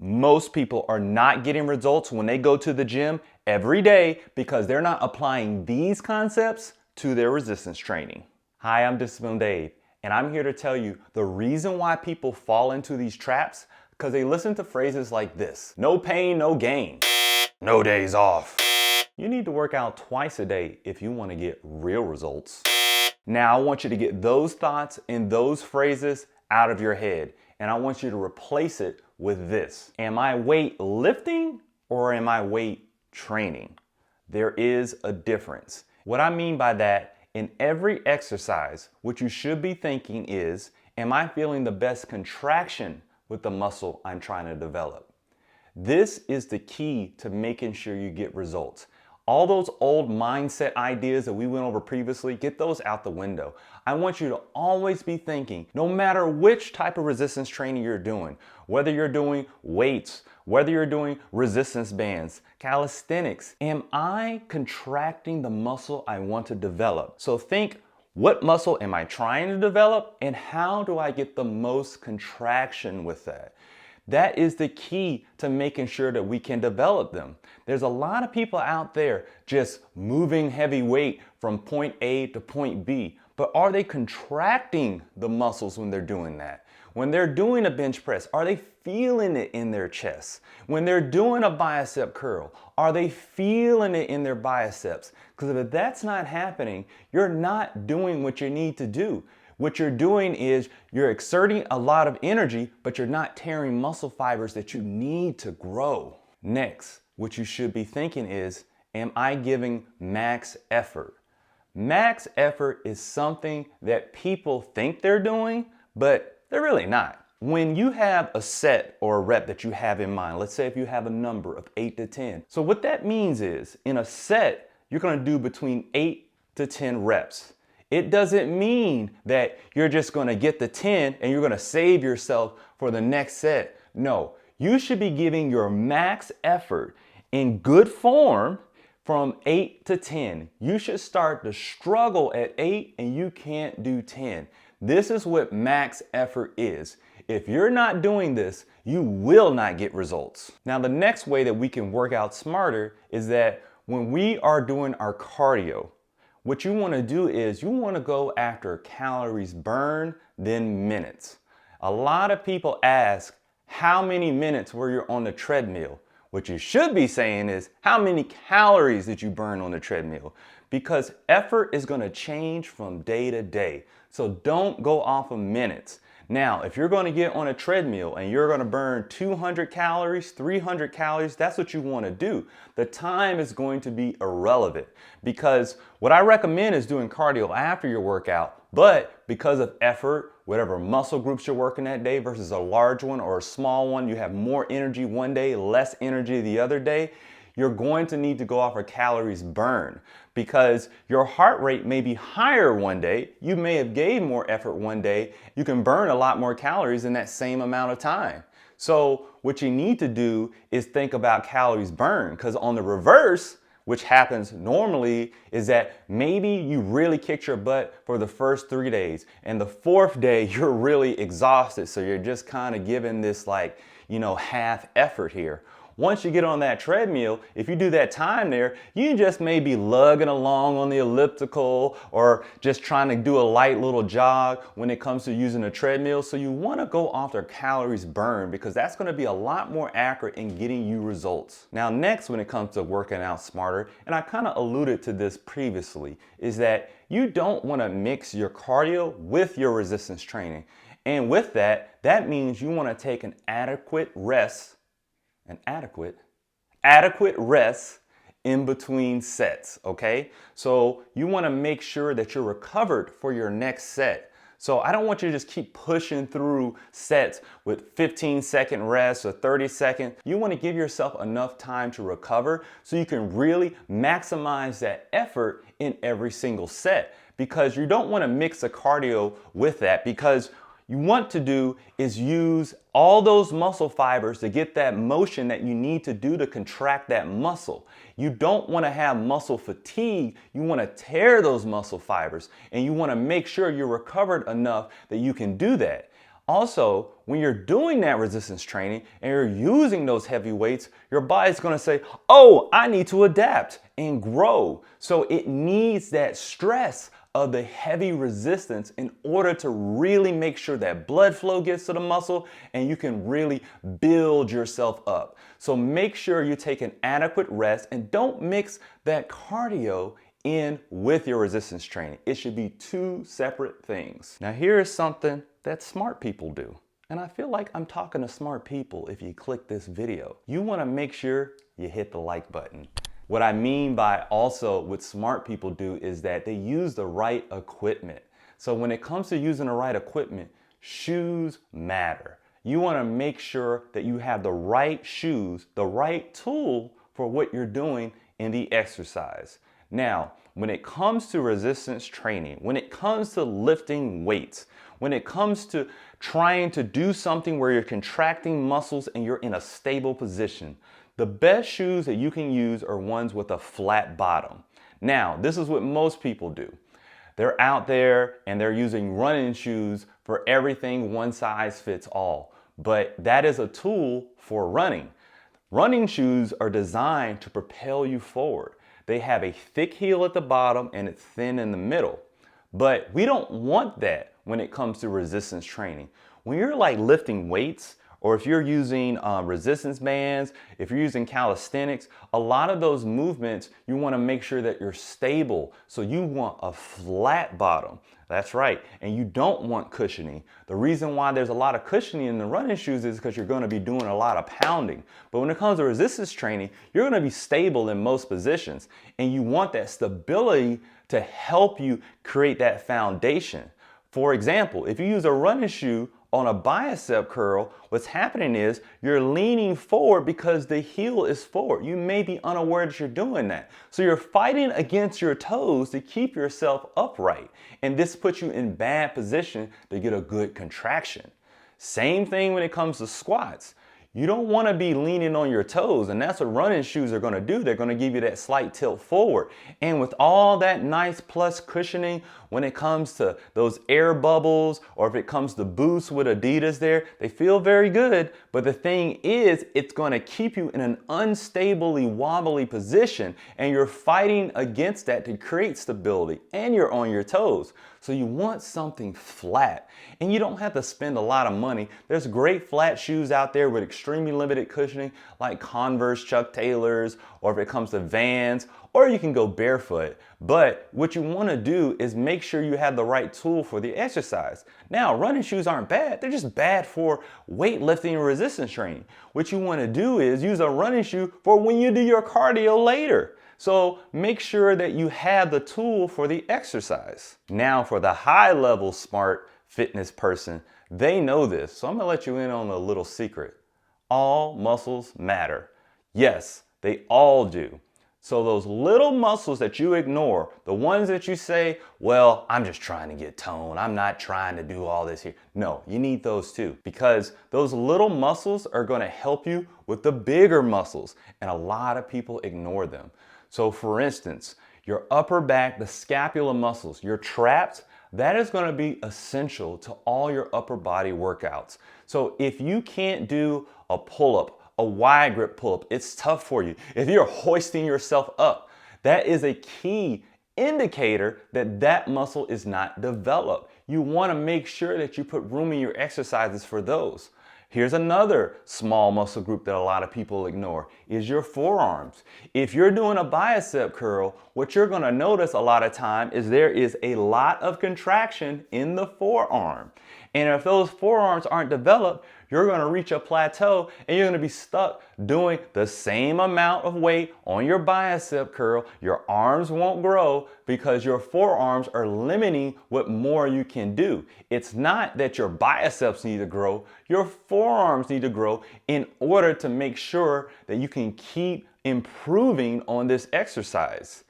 Most people are not getting results when they go to the gym every day because they're not applying these concepts to their resistance training. Hi, I'm Discipline Dave, and I'm here to tell you the reason why people fall into these traps because they listen to phrases like this: no pain, no gain, no days off. You need to work out twice a day if you want to get real results. Now, I want you to get those thoughts and those phrases out of your head, and I want you to replace it with this: am I weight lifting or am I weight training? There is a difference. What I mean by that, in every exercise, what you should be thinking is, am I feeling the best contraction with the muscle I'm trying to develop? This is the key to making sure you get results. All those old mindset ideas that we went over previously, get those out the window. I want you to always be thinking, no matter which type of resistance training you're doing, whether you're doing weights, whether you're doing resistance bands, calisthenics, am I contracting the muscle I want to develop? So think, what muscle am I trying to develop and how do I get the most contraction with that? That is the key to making sure that we can develop them. There's a lot of people out there just moving heavy weight from point A to point B, but are they contracting the muscles when they're doing that? When they're doing a bench press, are they feeling it in their chest? When they're doing a bicep curl, are they feeling it in their biceps? Because if that's not happening, you're not doing what you need to do. What you're doing is you're exerting a lot of energy, but you're not tearing muscle fibers that you need to grow. Next, what you should be thinking is, am I giving max effort? Max effort is something that people think they're doing, but they're really not. When you have a set or a rep that you have in mind, let's say if you have a number of 8 to 10. So what that means is, in a set, you're gonna do between 8 to 10 reps. It doesn't mean that you're just gonna get the 10 and you're gonna save yourself for the next set. No, you should be giving your max effort in good form from 8 to 10. You should start to struggle at 8 and you can't do 10. This is what max effort is. If you're not doing this, you will not get results. Now, the next way that we can work out smarter is that when we are doing our cardio, what you want to do is you want to go after calories burned, then minutes. A lot of people ask, how many minutes were you on the treadmill? What you should be saying is, how many calories did you burn on the treadmill? Because effort is going to change from day to day. So don't go off of minutes. Now, if you're going to get on a treadmill and you're going to burn 200 calories, 300 calories, that's what you want to do. The time is going to be irrelevant, because what I recommend is doing cardio after your workout, but because of effort, whatever muscle groups you're working that day versus a large one or a small one, you have more energy one day, less energy the other day, you're going to need to go off of calories burned, because your heart rate may be higher one day. You may have gave more effort one day. You can burn a lot more calories in that same amount of time. So what you need to do is think about calories burned, because on the reverse, which happens normally, is that maybe you really kicked your butt for the first 3 days, and the 4th day you're really exhausted. So you're just kind of giving this half effort here. Once you get on that treadmill, if you do that time there, you just may be lugging along on the elliptical or just trying to do a light little jog when it comes to using a treadmill. So you want to go off their calories burned, because that's going to be a lot more accurate in getting you results. Now, next, when it comes to working out smarter, and I kind of alluded to this previously, is that you don't want to mix your cardio with your resistance training. And with that, that means you want to take an adequate rest in between sets, okay? So you want to make sure that you're recovered for your next set. So I don't want you to just keep pushing through sets with 15-second rest or 30 seconds. You want to give yourself enough time to recover so you can really maximize that effort in every single set, because you don't want to mix the cardio with that, because you want to do is use all those muscle fibers to get that motion that you need to do to contract that muscle. You don't want to have muscle fatigue. You want to tear those muscle fibers, and you want to make sure you're recovered enough that you can do that. Also, when you're doing that resistance training and you're using those heavy weights, your body's gonna say, oh, I need to adapt and grow. So it needs that stress of the heavy resistance in order to really make sure that blood flow gets to the muscle and you can really build yourself up. So make sure you take an adequate rest and don't mix that cardio in with your resistance training. It should be two separate things. Now here is something that smart people do. And I feel like I'm talking to smart people if you click this video. You wanna make sure you hit the like button. What I mean by also what smart people do is that they use the right equipment. So when it comes to using the right equipment, shoes matter. You wanna make sure that you have the right shoes, the right tool for what you're doing in the exercise. Now, when it comes to resistance training, when it comes to lifting weights, when it comes to trying to do something where you're contracting muscles and you're in a stable position, the best shoes that you can use are ones with a flat bottom. Now, this is what most people do. They're out there and they're using running shoes for everything one size fits all. But that is a tool for running. Running shoes are designed to propel you forward. They have a thick heel at the bottom and it's thin in the middle. But we don't want that when it comes to resistance training. When you're like lifting weights, or if you're using resistance bands, if you're using calisthenics, a lot of those movements, you wanna make sure that you're stable. So you want a flat bottom. That's right, and you don't want cushioning. The reason why there's a lot of cushioning in the running shoes is because you're gonna be doing a lot of pounding. But when it comes to resistance training, you're gonna be stable in most positions. And you want that stability to help you create that foundation. For example, if you use a running shoe on a bicep curl, what's happening is you're leaning forward because the heel is forward. You may be unaware that you're doing that. So you're fighting against your toes to keep yourself upright. And this puts you in bad position to get a good contraction. Same thing when it comes to squats. You don't want to be leaning on your toes, and that's what running shoes are going to do. They're going to give you that slight tilt forward. And with all that nice plus cushioning, when it comes to those air bubbles, or if it comes to boosts with Adidas there, they feel very good. But the thing is, it's going to keep you in an unstably wobbly position, and you're fighting against that to create stability, and you're on your toes. So you want something flat, and you don't have to spend a lot of money. There's great flat shoes out there with extremely limited cushioning, like Converse, Chuck Taylors, or if it comes to Vans, or you can go barefoot. But what you want to do is make sure you have the right tool for the exercise. Now, running shoes aren't bad. They're just bad for weightlifting and resistance training. What you want to do is use a running shoe for when you do your cardio later. So make sure that you have the tool for the exercise. Now for the high level smart fitness person, they know this. So I'm gonna let you in on a little secret. All muscles matter. Yes, they all do. So those little muscles that you ignore, the ones that you say, well, I'm just trying to get toned. I'm not trying to do all this here. No, you need those too, because those little muscles are gonna help you with the bigger muscles, and a lot of people ignore them. So for instance, your upper back, the scapular muscles, your traps, that is going to be essential to all your upper body workouts. So if you can't do a pull-up, a wide grip pull-up, it's tough for you. If you're hoisting yourself up, that is a key indicator that that muscle is not developed. You want to make sure that you put room in your exercises for those. Here's another small muscle group that a lot of people ignore, is your forearms. If you're doing a bicep curl, what you're gonna notice a lot of time is there is a lot of contraction in the forearm. And if those forearms aren't developed, you're gonna reach a plateau and you're gonna be stuck doing the same amount of weight on your bicep curl. Your arms won't grow because your forearms are limiting what more you can do. It's not that your biceps need to grow, your forearms need to grow in order to make sure that you can keep improving on this exercise.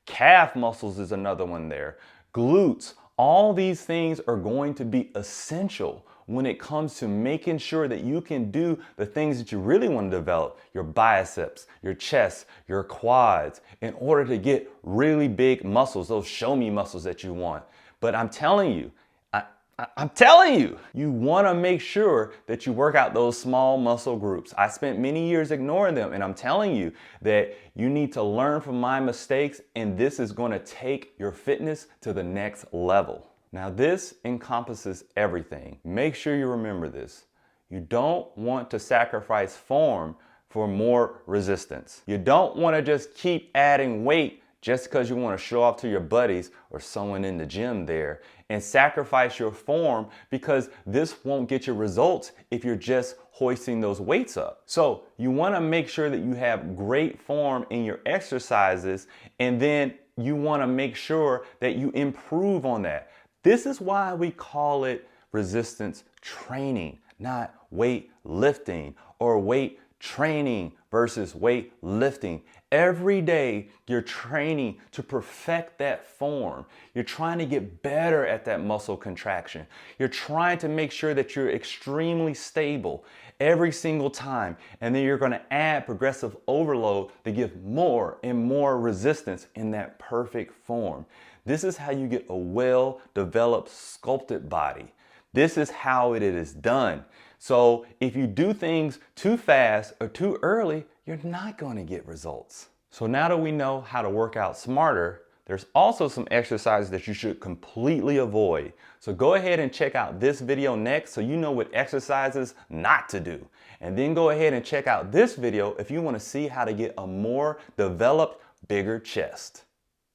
Calf muscles is another one there. Glutes, all these things are going to be essential when it comes to making sure that you can do the things that you really want to develop, your biceps, your chest, your quads, in order to get really big muscles, those show me muscles that you want. But I'm telling you, I'm telling you, you want to make sure that you work out those small muscle groups. I spent many years ignoring them, and I'm telling you that you need to learn from my mistakes, and this is going to take your fitness to the next level. Now, this encompasses everything. Make sure you remember this. You don't want to sacrifice form for more resistance. You don't want to just keep adding weight just because you want to show off to your buddies or someone in the gym there and sacrifice your form, because this won't get you results if you're just hoisting those weights up. So you want to make sure that you have great form in your exercises, and then you want to make sure that you improve on that. This is why we call it resistance training, not weight lifting or weight training versus weight lifting. Every day you're training to perfect that form. You're trying to get better at that muscle contraction. You're trying to make sure that you're extremely stable every single time. And then you're going to add progressive overload to give more and more resistance in that perfect form. This is how you get a well-developed, sculpted body. This is how it is done. So if you do things too fast or too early, you're not going to get results. So now that we know how to work out smarter, there's also some exercises that you should completely avoid. So go ahead and check out this video next so you know what exercises not to do. And then go ahead and check out this video if you want to see how to get a more developed, bigger chest.